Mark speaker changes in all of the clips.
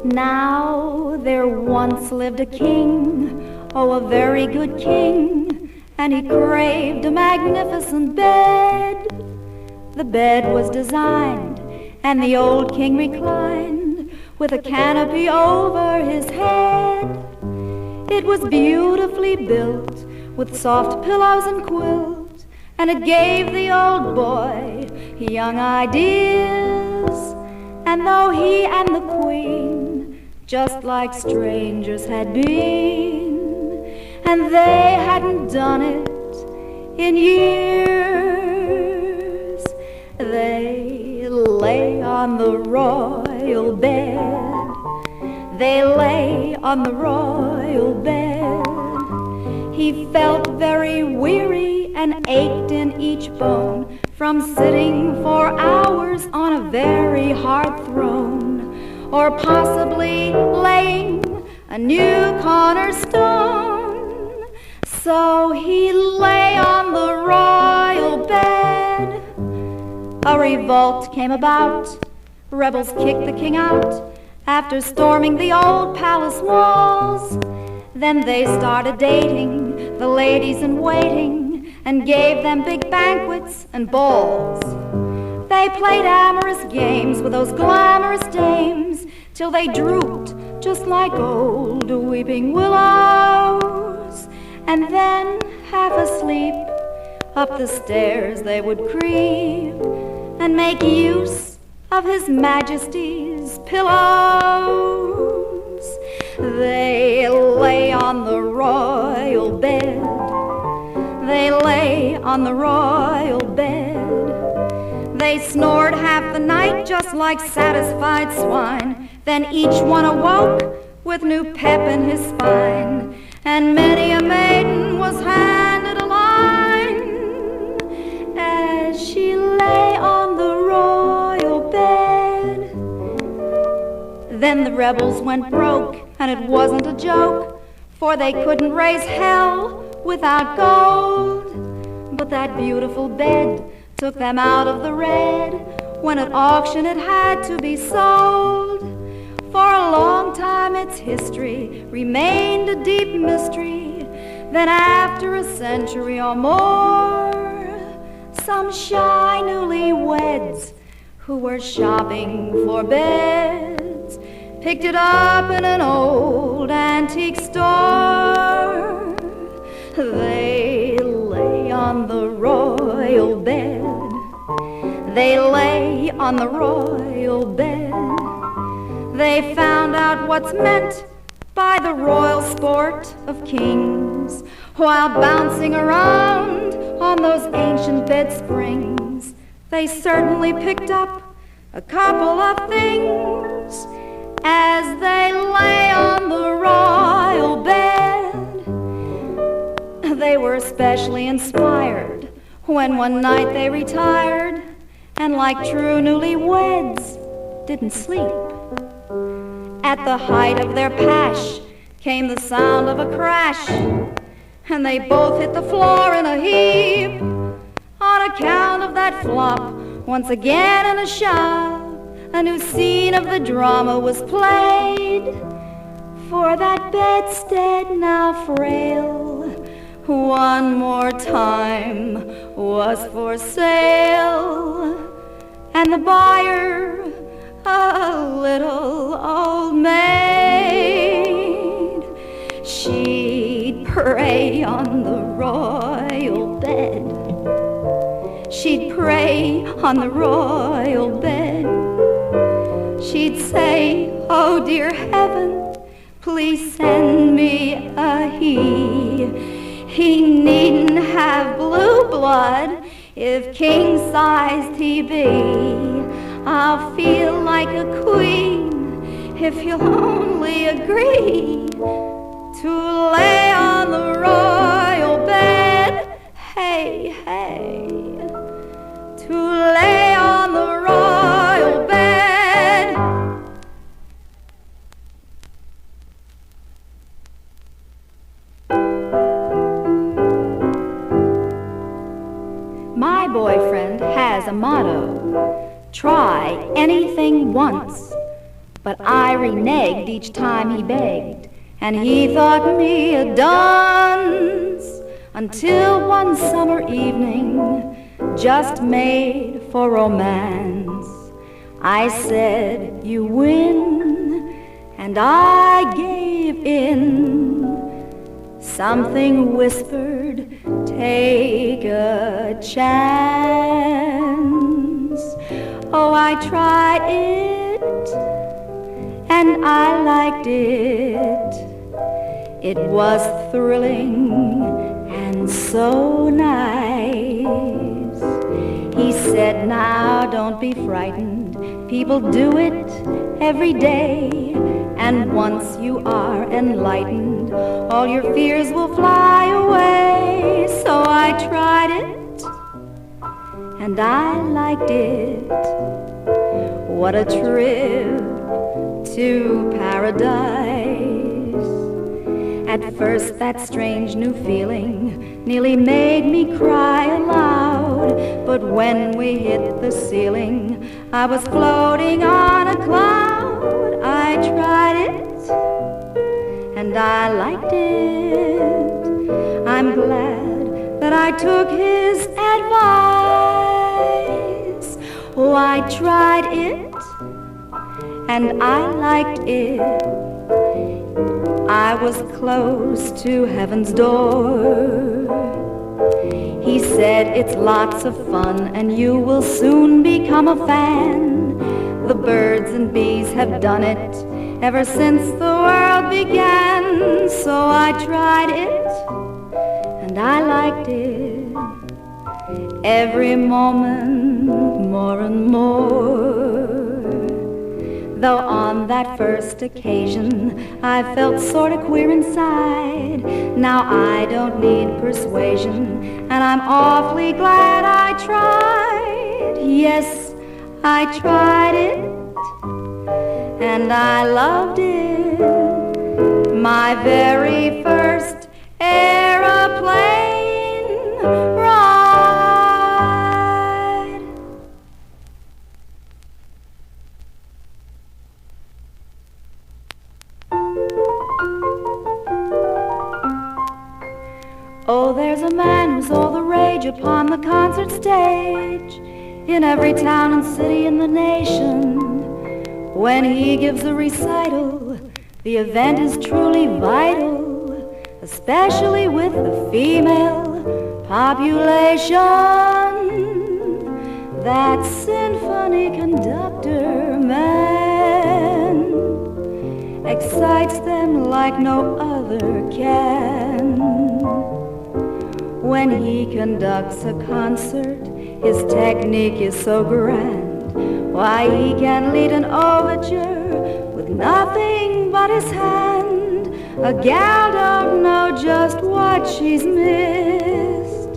Speaker 1: Now there once lived a king, oh, a very good king, and he craved a magnificent bed. The bed was designed, and the old king reclined, with a canopy over his head. It was beautifully built, with soft pillows and quilts, and it gave the old boy young ideas. And though he and the queen, just like strangers had been, and they hadn't done it in years, they lay on the royal bed. They lay on the royal bed. He felt very weary and ached in each bone from sitting for hours on a very hard throne, or possibly laying a new cornerstone. So he lay on the royal bed. A revolt came about. Rebels kicked the king out after storming the old palace walls. Then they started dating the ladies in waiting and gave them big banquets and balls. They played amorous games with those glamorous dames till they drooped just like old weeping willows. And then, half asleep, up the stairs they would creep and make use of His Majesty's pillows. They lay on the royal bed. They lay on the royal bed. They snored half the night just like satisfied swine. Then each one awoke with new pep in his spine, and many a maiden was handed a line as she lay on the royal bed. Then the rebels went broke, and it wasn't a joke, for they couldn't raise hell without gold. But that beautiful bed took them out of the red. When at auction it had to be sold. For a long time its history remained a deep mystery. Then after a century or more, some shy newlyweds who were shopping for beds picked it up in an old antique store. They lay on the royal bed. They lay on the royal bed. They found out what's meant by the royal sport of kings, while bouncing around on those ancient bed springs. They certainly picked up a couple of things as they lay on the royal bed. They were especially inspired when one night they retired, and like true newlyweds didn't sleep. At the height of their pash came the sound of a crash, and they both hit the floor in a heap. On account of that flop, once again in a shop, a new scene of the drama was played. For that bedstead, now frail, one more time was for sale, and the buyer, a little old maid. She'd pray on the royal bed. She'd pray on the royal bed. She'd say, oh dear heaven, please send me a he. He needn't have blue blood if king-sized he be. I'll feel like a queen if you'll only agree to lay on the royal bed. Hey, hey, to lay on the royal bed. My boyfriend has a motto: try anything once. but I reneged each time he begged, and he thought me a dunce, until one summer evening, just made for romance, I said, "You win," and I gave in. Something whispered, "Take a chance." Oh, I tried it, and I liked it. It was thrilling and so nice. He said, "Now don't be frightened. People do it every day. And once you are enlightened, all your fears will fly away." So I tried it, and I liked it. What a trip to paradise. At first that strange new feeling nearly made me cry aloud, but when we hit the ceiling, I was floating on a cloud. I tried it, and I liked it. I'm glad that I took his advice. Oh, I tried it, and I liked it. I was close to heaven's door. He said, "It's lots of fun, and you will soon become a fan. The birds and bees have done it ever since the world began." So I tried it, and I liked it. Every moment more and more. Though on that first occasion I felt sort of queer inside, now I don't need persuasion, and I'm awfully glad I tried. Yes, I tried it, and I loved it. My very first aeroplane ride. Oh, there's a man who's all the rage upon the concert stage, in every town and city in the nation. When he gives a recital, the event is truly vital, especially with the female population. That symphony conductor man excites them like no other can. When he conducts a concert, his technique is so grand. Why, he can lead an overture with nothing but his hand. A gal don't know just what she's missed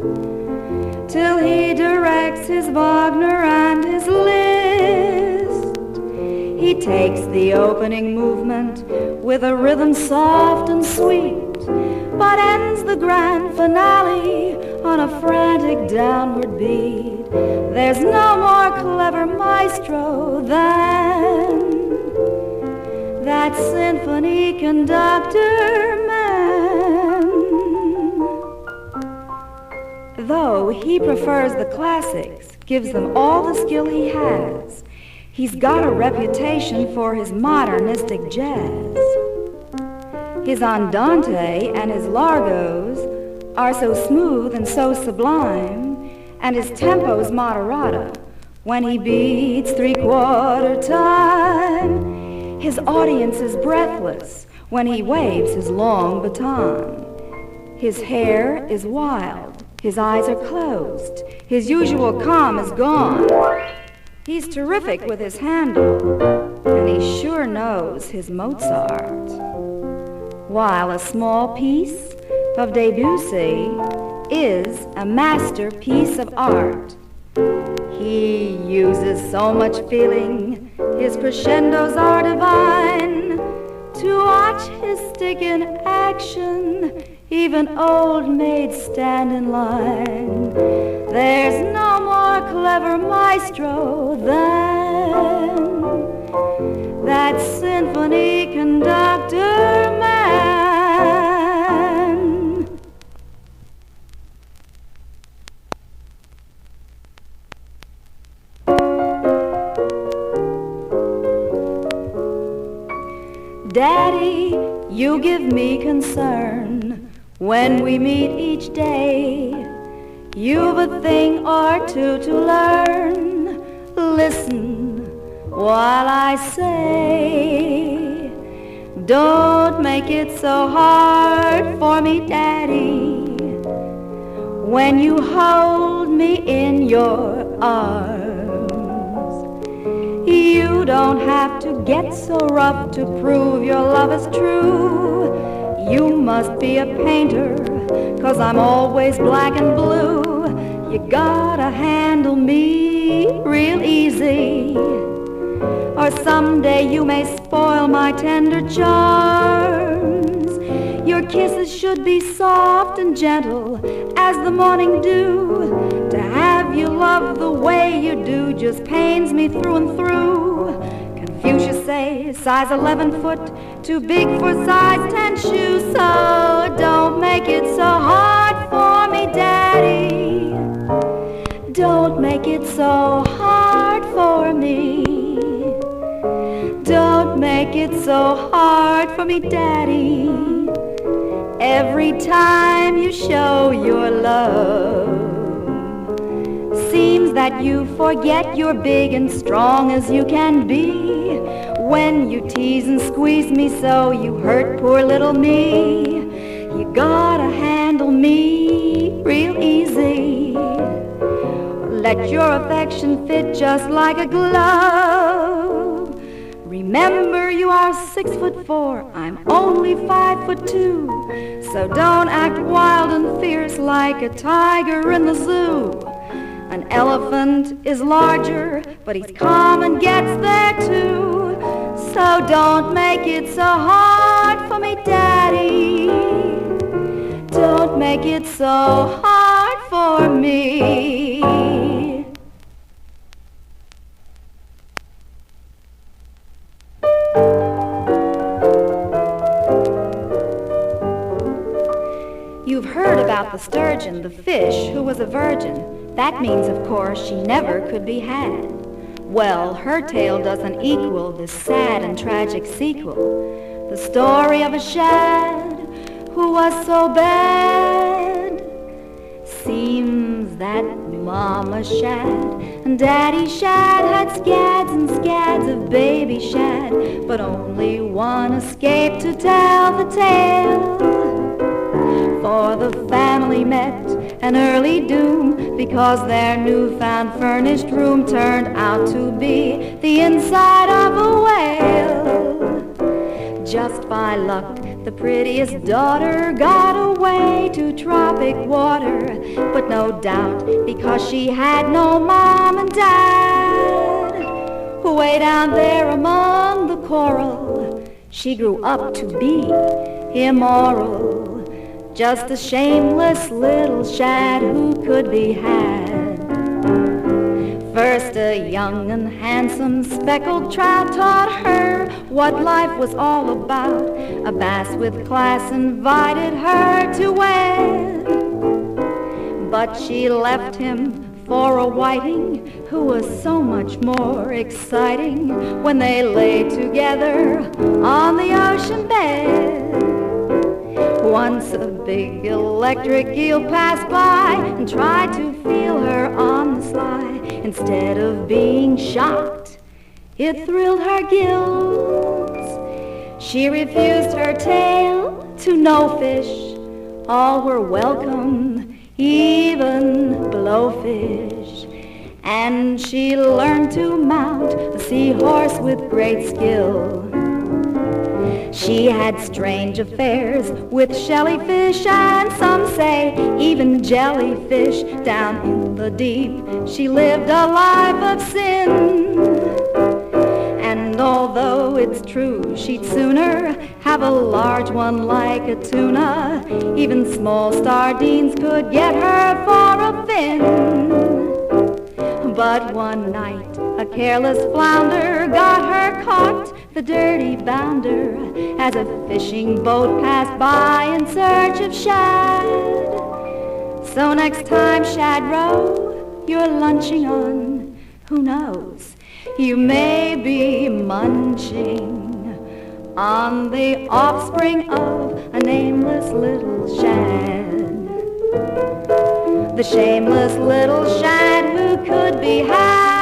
Speaker 1: till he directs his Wagner and his Liszt. He takes the opening movement with a rhythm soft and sweet, but ends the grand finale on a frantic downward beat. There's no more clever maestro than that symphony conductor man. Though he prefers the classics, gives them all the skill he has, he's got a reputation for his modernistic jazz. His andante and his largos are so smooth and so sublime, and his tempo's moderata when he beats three-quarter time. His audience is breathless when he waves his long baton. His hair is wild, his eyes are closed, his usual calm is gone. He's terrific with his handle, and he sure knows his Mozart. While a small piece of Debussy is a masterpiece of art. He uses so much feeling, his crescendos are divine. To watch his stick in action, even old maids stand in line. There's no more clever maestro than that symphony conductor man. Daddy, you give me concern when we meet each day. You've a thing or two to learn. Listen while I say, don't make it so hard for me, Daddy, when you hold me in your arms. You don't have to get so rough to prove your love is true. You must be a painter, 'cause I'm always black and blue. You gotta handle me real easy, or someday you may spoil my tender charms. Your kisses should be soft and gentle as the morning dew. To have you love the way you do just pains me through and through. Confucius say size 11 foot, too big for size 10 shoes. So don't make it so hard for me, Daddy. Don't make it so hard for me. Don't make it so hard for me, Daddy. Every time you show your love, seems that you forget you're big and strong as you can be. When you tease and squeeze me so, you hurt poor little me. You gotta handle me real easy. Let your affection fit just like a glove. Remember, you are 6'4", I'm only 5'2". So don't act wild and fierce like a tiger in the zoo. An elephant is larger, but he's calm and gets there too. So don't make it so hard for me, Daddy. Don't make it so hard for me. You've heard about the sturgeon, the fish, who was a virgin. That means, of course, she never could be had. Well, her tale doesn't equal this sad and tragic sequel. The story of a shad who was so bad. Seems that Mama Shad and Daddy Shad had scads and scads of baby shad, but only one escaped to tell the tale. For the family met an early doom, because their newfound furnished room turned out to be the inside of a whale. Just by luck, the prettiest daughter got away to tropic water, but no doubt because she had no mom and dad. Way down there among the coral, she grew up to be immoral. Just a shameless little shad who could be had. First a young and handsome speckled trout taught her what life was all about. A bass with class invited her to wed, but she left him for a whiting who was so much more exciting when they lay together on the ocean bed. Once a big electric eel passed by and tried to feel her on the sly. Instead of being shocked, it thrilled her gills. She refused her tail to no fish. All were welcome, even blowfish. And she learned to mount a seahorse with great skill. She had strange affairs with jellyfish, and some say even jellyfish. Down in the deep she lived a life of sin. And although it's true she'd sooner have a large one like a tuna, even small sardines could get her for a fin. But one night a careless flounder got her caught, the dirty bounder, as a fishing boat passed by in search of shad. So next time, Shad Row, you're lunching on, who knows, you may be munching on the offspring of a nameless little shad. The shameless little shad who could be had.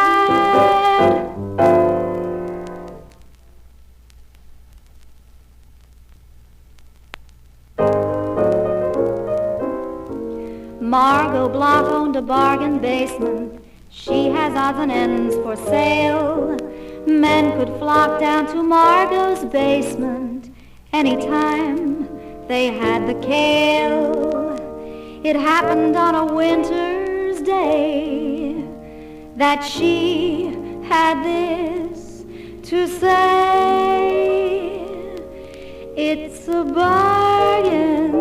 Speaker 1: Margot Block owned a bargain basement. She has odds and ends for sale. Men could flock down to Margot's basement anytime they had the kale. It happened on a winter's day that she had this to say: it's a bargain,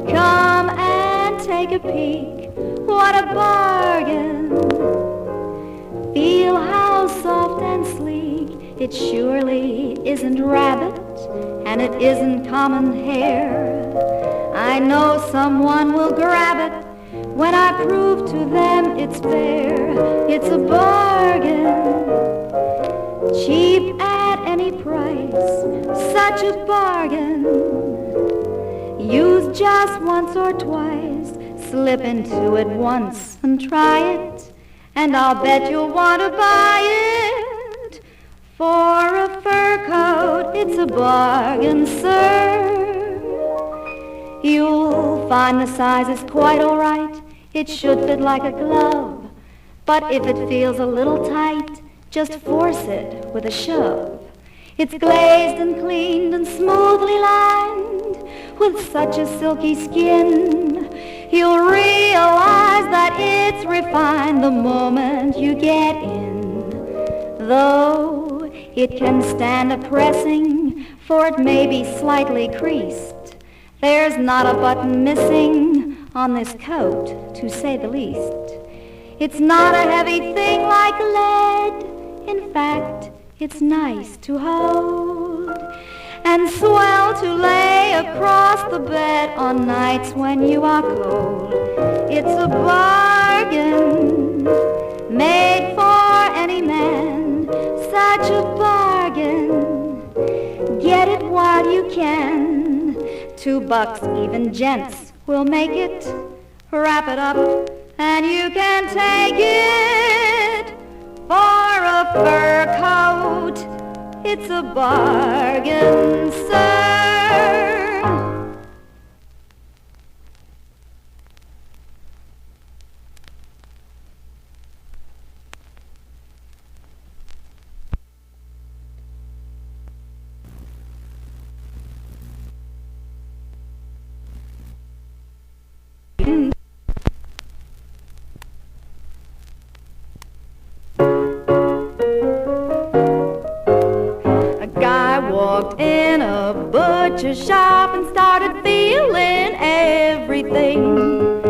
Speaker 1: come and take a peek, what a bargain. Feel how soft and sleek, it surely isn't rabbit, and it isn't common hair. I know someone will grab it when I prove to them it's fair. It's a bargain, cheap at any price, such a bargain. Use just once or twice, slip into it once and try it, and I'll bet you'll want to buy it. For a fur coat, it's a bargain, sir. You'll find the size is quite all right. It should fit like a glove. But if it feels a little tight, just force it with a shove. It's glazed and cleaned and smoothly lined with such a silky skin. You'll realize that it's refined the moment you get in. Though it can stand a pressing, for it may be slightly creased, there's not a button missing on this coat, to say the least. It's not a heavy thing like lead. In fact, it's nice to hold and swell to lay across the bed on nights when you are cold. It's a bargain made for any man, such a bargain. Get it while you can. $2, even gents will make it. Wrap it up and you can take it. For a fur coat, it's a bargain, sir. Walked in a butcher shop and started feeling everything.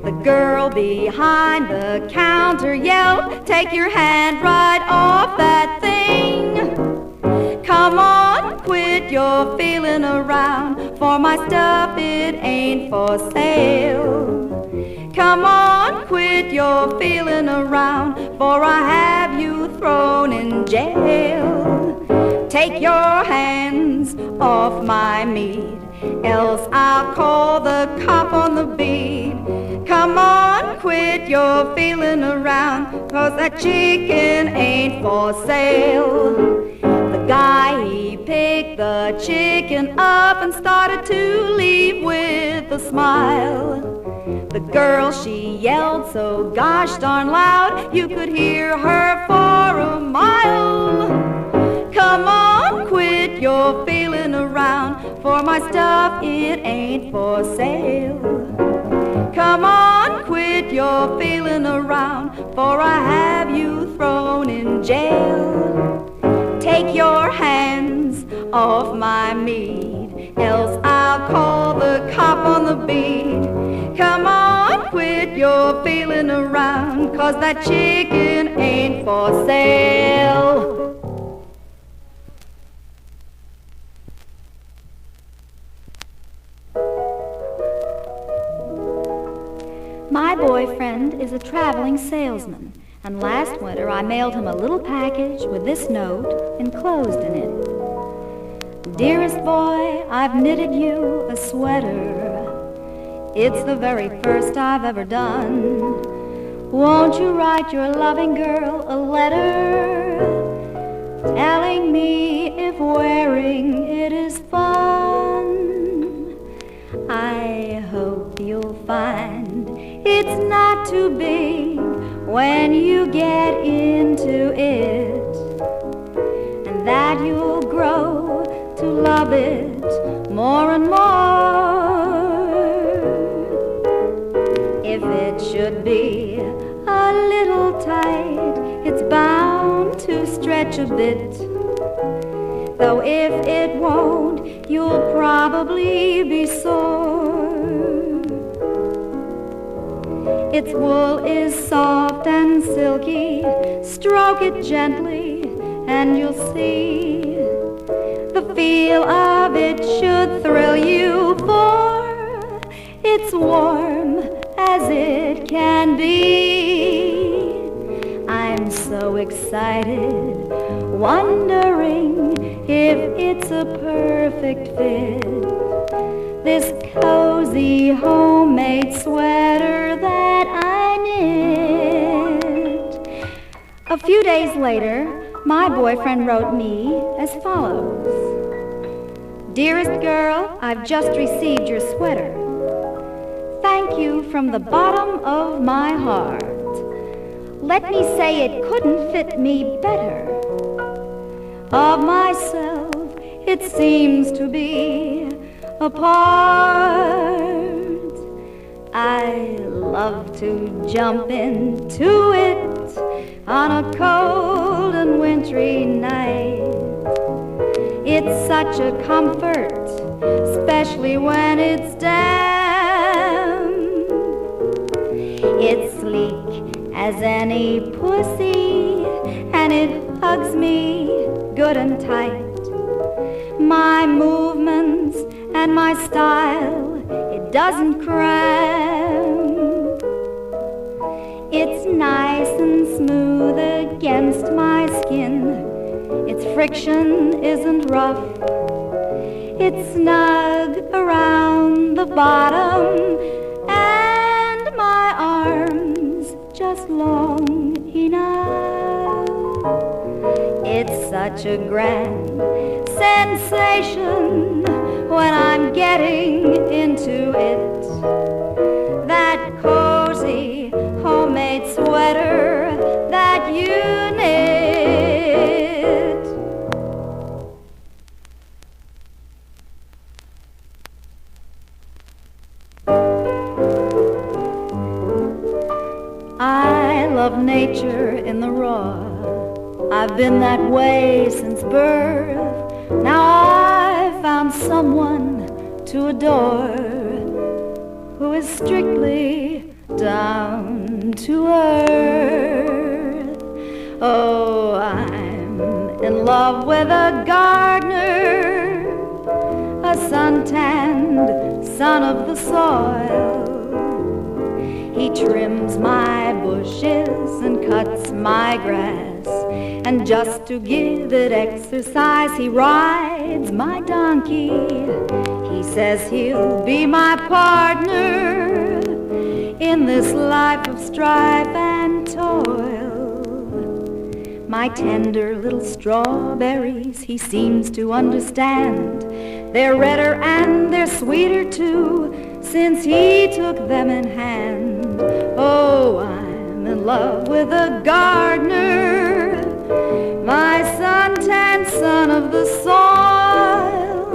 Speaker 1: The girl behind the counter yelled, "Take your hand right off that thing. Come on, quit your feeling around, for my stuff it ain't for sale. Come on, quit your feeling around, for I have you thrown in jail. Take your hands off my meat, else I'll call the cop on the beat. Come on, quit your feeling around, 'cause that chicken ain't for sale." The guy, he picked the chicken up and started to leave with a smile. The girl, she yelled so gosh darn loud, you could hear her for a mile. Come on, quit your feeling around, for my stuff, it ain't for sale. Come on, quit your feeling around, for I have you thrown in jail. Take your hands off my meat, else I'll call the cop on the beat. Come on, quit your feeling waiting around, 'cause that chicken ain't for sale. My boyfriend is a traveling salesman, and last winter I mailed him a little package with this note enclosed in it. Dearest boy, I've knitted you a sweater. It's the very first I've ever done. Won't you write your loving girl a letter telling me if wearing it is fun? I hope you'll find it's not too big when you get into it, and that you'll grow to love it more and more. If it should be a little tight, it's bound to stretch a bit. Though if it won't, you'll probably be sore. Its wool is soft and silky. Stroke it gently and you'll see. The feel of it should thrill you, for it's warm as it can be. I'm so excited, wondering if it's a perfect fit. This cozy homemade sweater that I knit. A few days later, my boyfriend wrote me as follows. Dearest girl, I've just received your sweater. Thank you from the bottom of my heart. Let me say it couldn't fit me better. Of myself, it seems to be a part. I love to jump into it on a cold and wintry night. It's such a comfort, especially when it's damp. It's sleek as any pussy, and it hugs me good and tight. My movements and my style, it doesn't cramp. It's nice and smooth against my skin. Its friction isn't rough. It's snug around the bottom, and my arms just long enough. It's such a grand sensation when I'm getting into it. That cozy homemade sweater that you knit. I love nature in the raw. I've been that way since birth. Now I've found someone to adore who is strictly down to earth. Oh, I'm in love with a gardener, a sun-tanned son of the soil. He trims my bushes and cuts my grass, and just to give it exercise, he rides my donkey. He says he'll be my partner in this life of strife and toil. My tender little strawberries, he seems to understand. They're redder and they're sweeter too, since he took them in hand. Oh, I'm in love with a gardener, my sun-tanned son of the soil.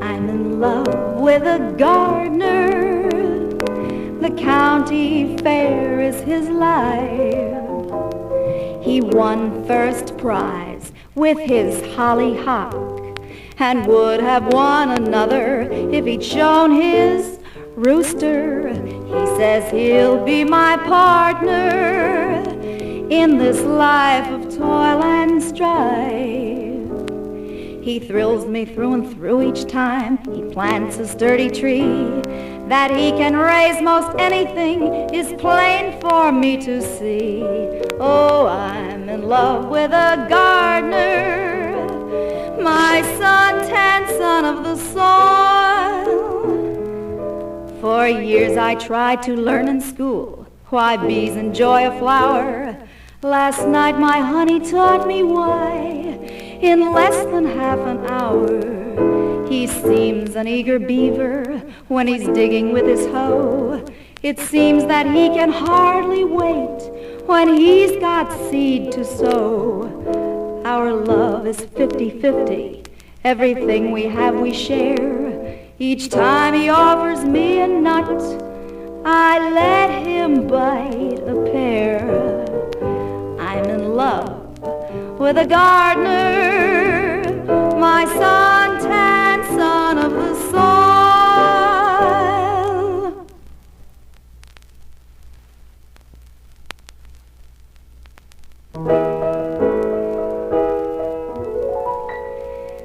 Speaker 1: I'm in love with a gardener, the county fair is his life. He won first prize with his hollyhock, and would have won another if he'd shown his rooster He says he'll be my partner in this life of toil and strife. He thrills me through and through each time he plants a sturdy tree. That he can raise most anything is plain for me to see. Oh, I'm in love with a gardener, my suntan son of the soil. For years I tried to learn in school why bees enjoy a flower. Last night my honey taught me why in less than half an hour. He seems an eager beaver when he's digging with his hoe. It seems that he can hardly wait when he's got seed to sow. Our love is 50-50. Everything we have we share. Each time he offers me a nut, I let him bite a pear. I'm in love with a gardener, my suntan son of the soil.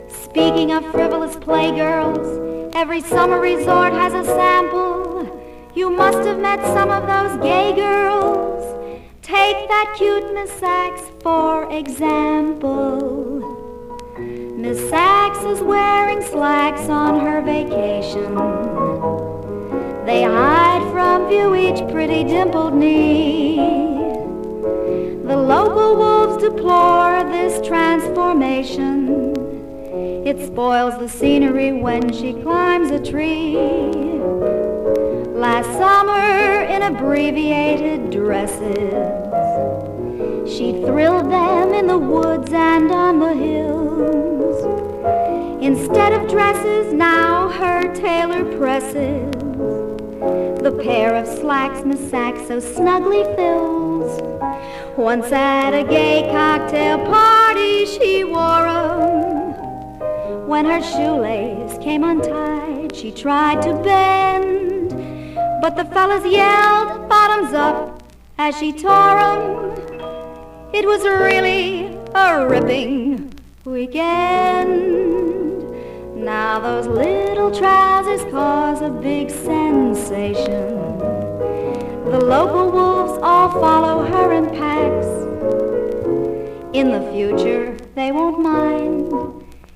Speaker 1: Speaking of frivolous playgirls, every summer resort has a sample. You must have met some of those gay girls. Take that cute Miss Sachs, for example. Miss Sachs is wearing slacks on her vacation. They hide from view each pretty dimpled knee. The local wolves deplore this transformation. It spoils the scenery when she climbs a tree. Last summer, in abbreviated dresses, she thrilled them in the woods and on the hills. Instead of dresses, now her tailor presses the pair of slacks Miss Sachs so snugly fills. Once at a gay cocktail party, she wore 'em. When her shoelace came untied, she tried to bend, but the fellas yelled bottoms up as she tore 'em. It was really a ripping weekend. Now those little trousers cause a big sensation. The local wolves all follow her in packs. In the future, they won't mind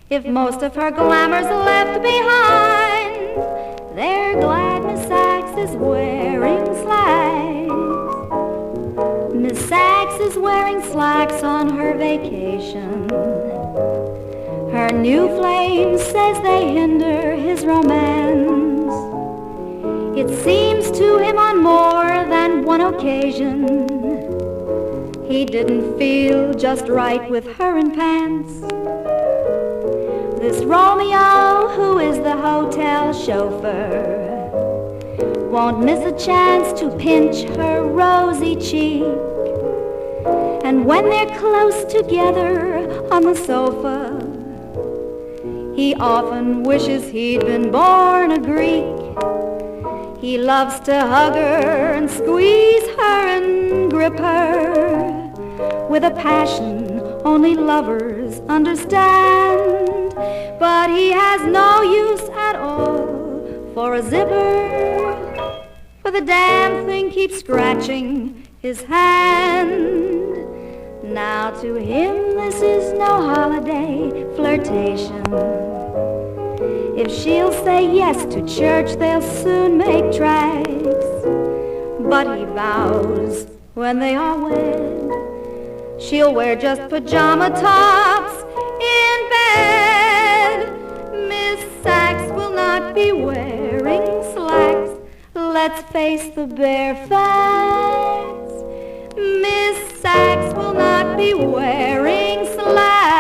Speaker 1: if most of her glamour's left behind. They're glad Miss Sachs is wearing slacks. Miss Sachs is wearing slacks on her vacation. Her new flame says they hinder his romance. It seems to him on more than one occasion he didn't feel just right with her in pants. This Romeo, who is the hotel chauffeur, won't miss a chance to pinch her rosy cheek. And when they're close together on the sofa, he often wishes he'd been born a Greek. He loves to hug her and squeeze her and grip her with a passion only lovers understand. But he has no use at all for a zipper, for the damn thing keeps scratching his hand. Now to him this is no holiday flirtation. If she'll say yes to church, they'll soon make tracks. But he vows when they are wed, she'll wear just pajama tops in bed. Miss Sachs will not be wearing slacks. Let's face the bare facts. Miss Sachs will not be wearing slacks.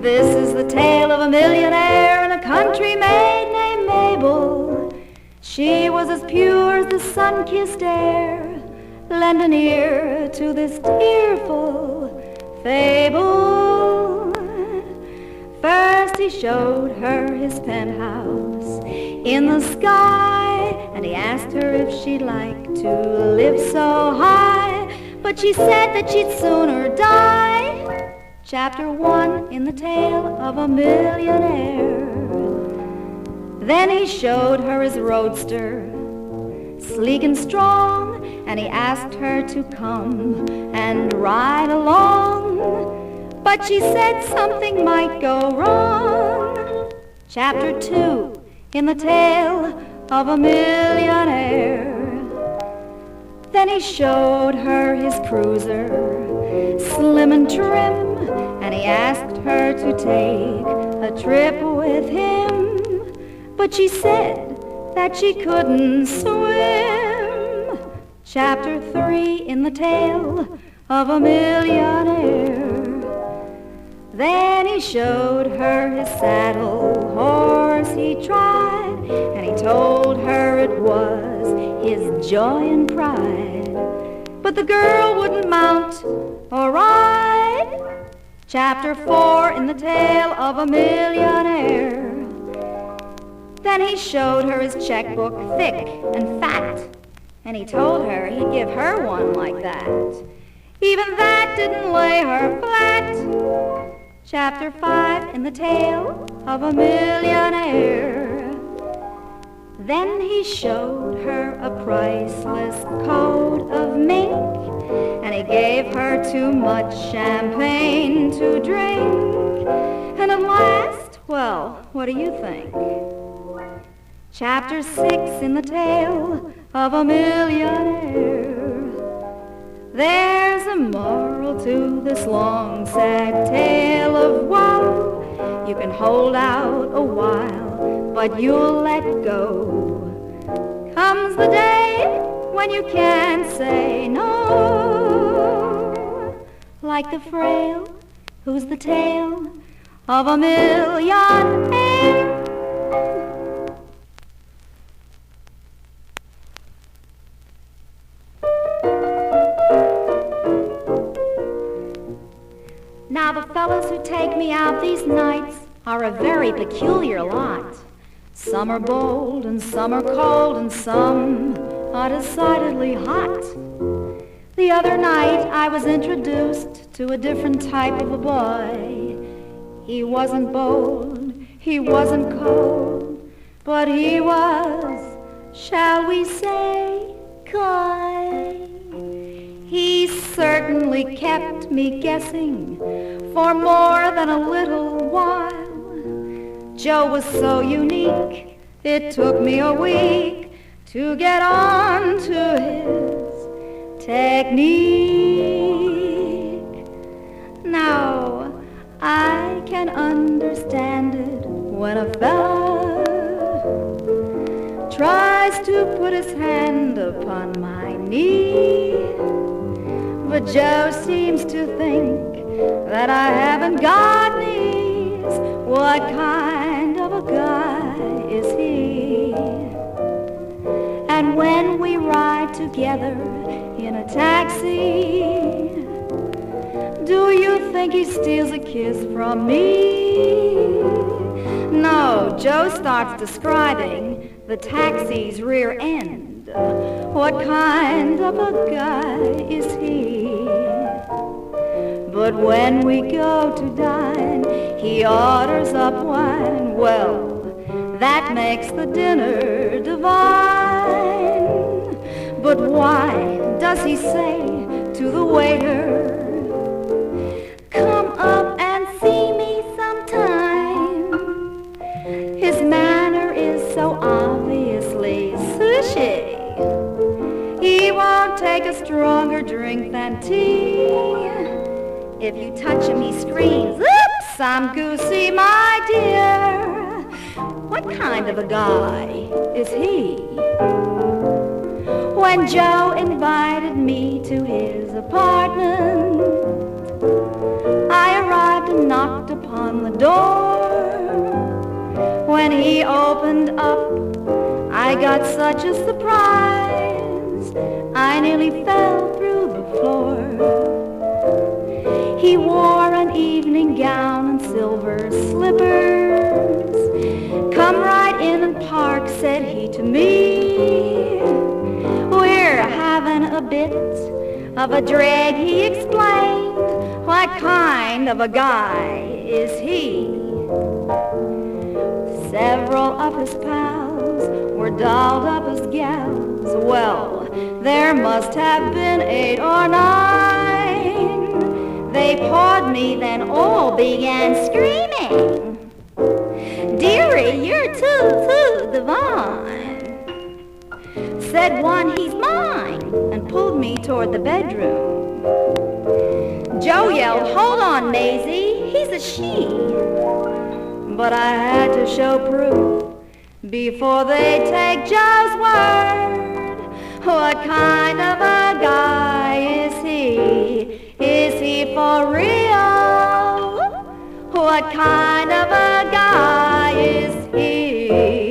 Speaker 1: This is the tale of a millionaire and a country maid named Mabel. She was as pure as the sun-kissed air. Lend an ear to this tearful fable. First he showed her his penthouse in the sky, and he asked her if she'd like to live so high, but she said that she'd sooner die. Chapter 1 in the tale of a millionaire. Then he showed her his roadster, sleek and strong, and he asked her to come and ride along, but she said something might go wrong. Chapter 2 in the tale of a millionaire. Then he showed her his cruiser, slim and trim, and he asked her to take a trip with him, but she said that she couldn't swim. Chapter 3 in the tale of a millionaire. Then he showed her his saddle horse he tried, and he told her it was his joy and pride, but the girl wouldn't mount or ride. Chapter 4 in the tale of a millionaire. Then he showed her his checkbook, thick and fat, and he told her he'd give her one like that. Even that didn't lay her flat. Chapter 5 in the tale of a millionaire. Then he showed her a priceless coat of mink, and he gave her too much champagne to drink. And at last, well, what do you think? Chapter 6 in the tale of a millionaire. There's a moral to this long, sad tale of woe. You can hold out a while, but you'll let go. Comes the day when you can't say no, like the frail who's the tale of a millionaire. Now the fellows who take me out these nights are a very peculiar lot. Some are bold and some are cold and some are decidedly hot. The other night I was introduced to a different type of a boy. He wasn't bold, he wasn't cold, but he was, shall we say, coy. He certainly kept me guessing for more than a little while. Joe was so unique, it took me a week to get on to his technique. Now, I can understand it when a fella tries to put his hand upon my knee, but Joe seems to think that I haven't got knees. What kind of a guy is he? And when we ride together in a taxi, do you think he steals a kiss from me? No, Joe starts describing the taxi's rear end. What kind of a guy is he? But when we go to dine, he orders up wine. Well, that makes the dinner divine. But why does he say to the waiter, "Come up and see me sometime"? His manner is so obviously sushi. He won't take a stronger drink than tea. If you touch him, he screams, "Oops, I'm goosey, my dear." What kind of a guy is he? When Joe invited me to his apartment, I arrived and knocked upon the door. When he opened up, I got such a surprise, I nearly fell through the floor. He wore evening gown and silver slippers. Come right in and park, said he to me. We're having a bit of a drag, he explained. What kind of a guy is he? Several of his pals were dolled up as gals. Well, there must have been 8 or 9. They pawed me, then all began screaming. Dearie, you're too divine. Said one, he's mine, and pulled me toward the bedroom. Joe yelled, hold on, Maisie, he's a she. But I had to show proof before they take Joe's word. What kind of a guy is he? Is he for real? What kind of a guy is he?